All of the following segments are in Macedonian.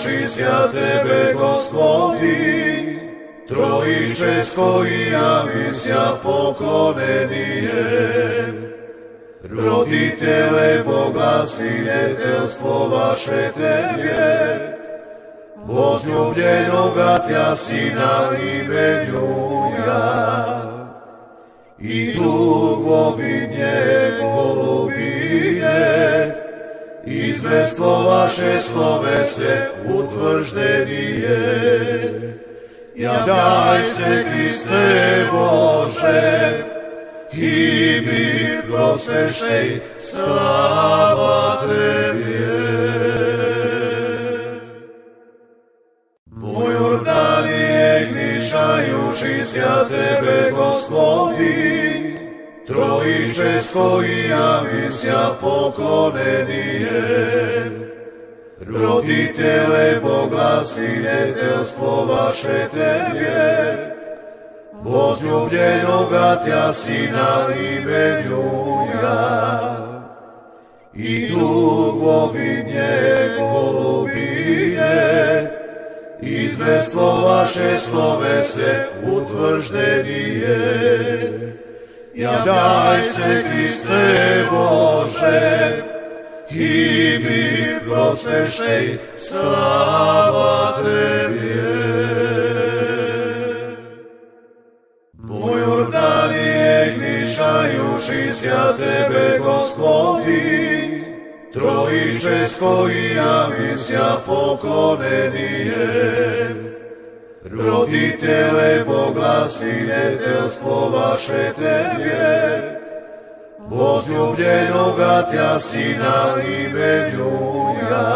славяјуши ся Тебе, Господи, Троическо и јавися поклонение. Родителе Бога, свидетелство ваше Тебе, возлюбленога Тя Сина именуја. И тук во видње голубине, извествуваше словесе утврждение. Јавјај се, Христе Боже, и ми просвещај, слава Тебе. Во Јордание грижајуши ся Тебе, Господи, Троическо и јавися поклонение. Родителе Бога, свидетелство ваше Тебе, возлюбленога Тя Сина именуја. И тук во видње голубине, извествуваше словесе утврждение. Јавјај се, Христе Боже, и ми просвещај, слава Тебе. Во Јордание грижајуши ся Тебе, Господи, Троическо и јавися поклонение. Родителе Бога, свидетелство ваше Тебе, возлюбленога Тя Сина именуја.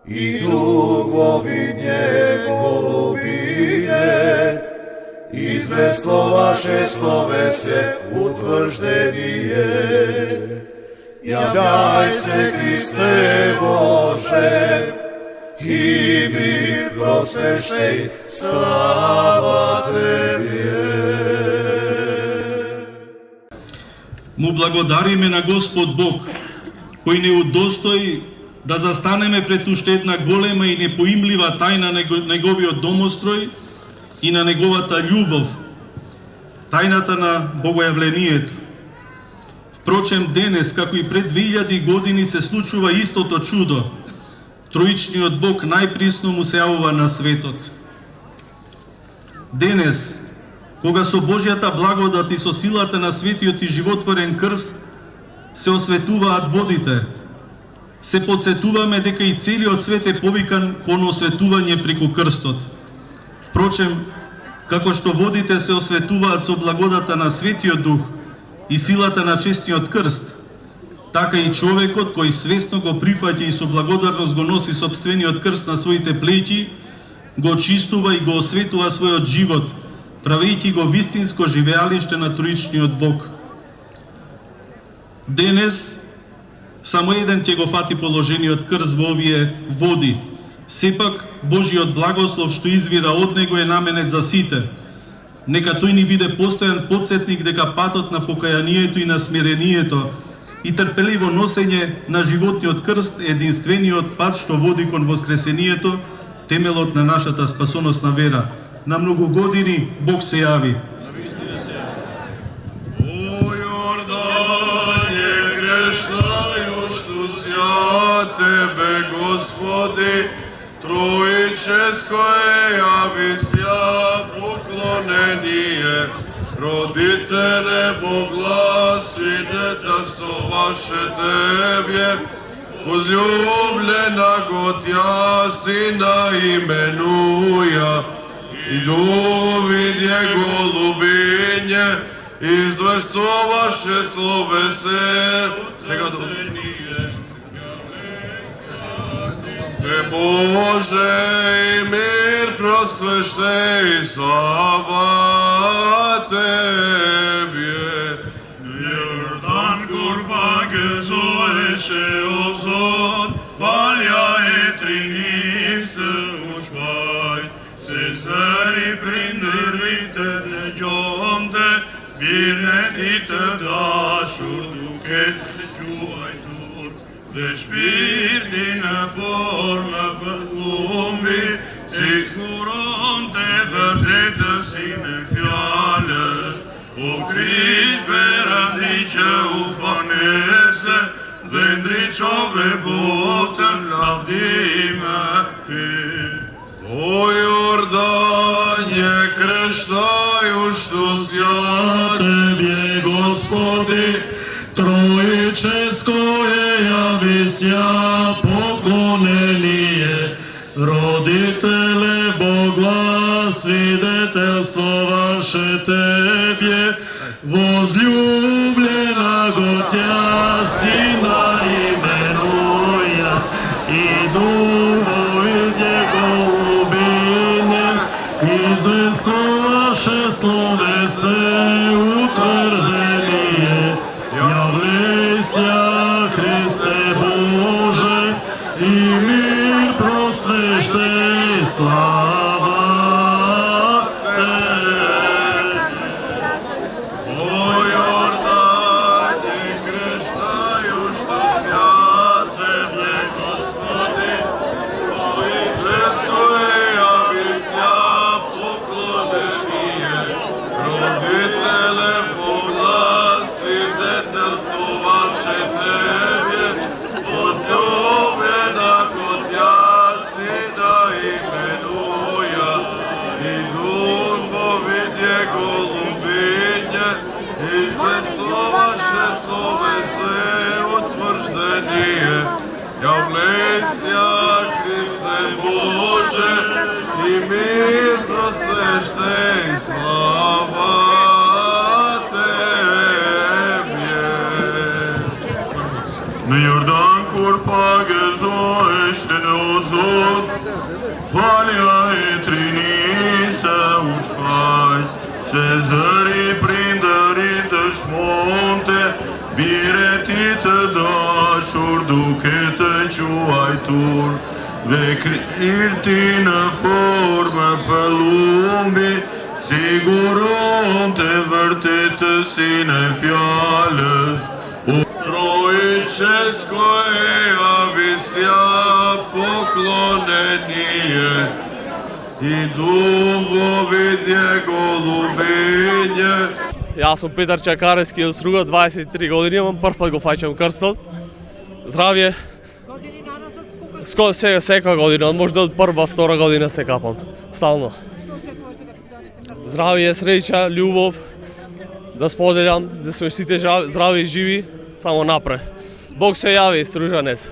И тук во видње голубине, извествуваше словесе утврждение. Јавјај се, Христе Боже, и ми просвещај, слава Тебе. Му благодариме на Господ Бог, кој не удостои да застанеме пред уште една голема и непоимлива тајна на Неговиот домострој и на Неговата љубов, тајната на Богојавлението. Впрочем, денес, како и пред 2000 години, се случува истото чудо. Троичниот Бог најприсно му се јавува на светот. Денес, кога со Божјата благодат и со силата на светиот и животворен крст се осветуваат водите, се подсетуваме дека и целиот свет е повикан кон осветување преку крстот. Впрочем, како што водите се осветуваат со благодата на Светиот Дух и силата на честниот крст, така и човекот кој свесно го прифаќа и со благодарност го носи сопствениот крст на своите плеќи, го очистува и го осветува својот живот, правејќи го вистинско живеалиште на Троичниот Бог. Денес, само еден ќе го фати положениот крст во овие води. Сепак, Божиот благослов што извира од Него е наменет за сите. Нека тој ни биде постојан подсетник дека патот на покајанието и на смирението и трпеливо носење на животниот крст е единствениот пат што води кон воскресението, темелот на нашата спасоносна вера. На многу години Бог се јави. О Јордане грешнајуш ся Тебе, Господи, Троическо е јавися поклонение. Родителе Бога, свидетелство ваше Тебе, возлюблена го Тя Сина именуја. Иду видје голубиње, известуваше словесе. Сега да Боже и мир просвещај, слава Тебе. Јордан корба ге зоеше озот, палја етринисë ushvaj, se zëri prindërit në gjomte, birnet I të dashur duket të quajtur, de spiriti në formë pëllumbi, siguron të vërtetësin e fjallës, o Krisht Perandi që u fanese, dhe ndriqove botën lavdime ty. O Jordanie, krështaju shtusja Tebie, Gospodi, Троическое явися поклонение, родителе Бога, свидетельствоваше Тебе, возлюбленого Тя, Сина именуя, и Духовите голубине, известуваше словесе утверждение. Явлеся, Христе Боже, и мир просвещай, слава Тебе. O Jordanie, krështaju shtusja Tebe, Gospodi, Tроическое явися поклонение, родителе Бога, свидетельствоваше Тебе, возлюбленого Тя, Сина именуя, и Духовите голубине, известуваше словесе утвърждение. Явлеся, Христе Боже, и мир просвещай, слава Тебе. Në Jordan kur pagëzoheshte në Ozot, falja e Trinisë u shfaq, se zëri prindërit dëshmonte, bire ti të dashur duke të quajtur, dhe Krishti në formë pëllumbi, siguron të vërtetësin e fjallës. Троическое явися поклонение, и Духовите голубине. Јас сум Петар Чакарески од Струга, 23 години имам, прв пат го фаќам крстот. Здравје. Секоја година, може да од прва, втора година се капам, стално. Здравје, среќа, љубов, да споделам, да сме сите здрави и живи, само напред. Бог се јави, Стружанец.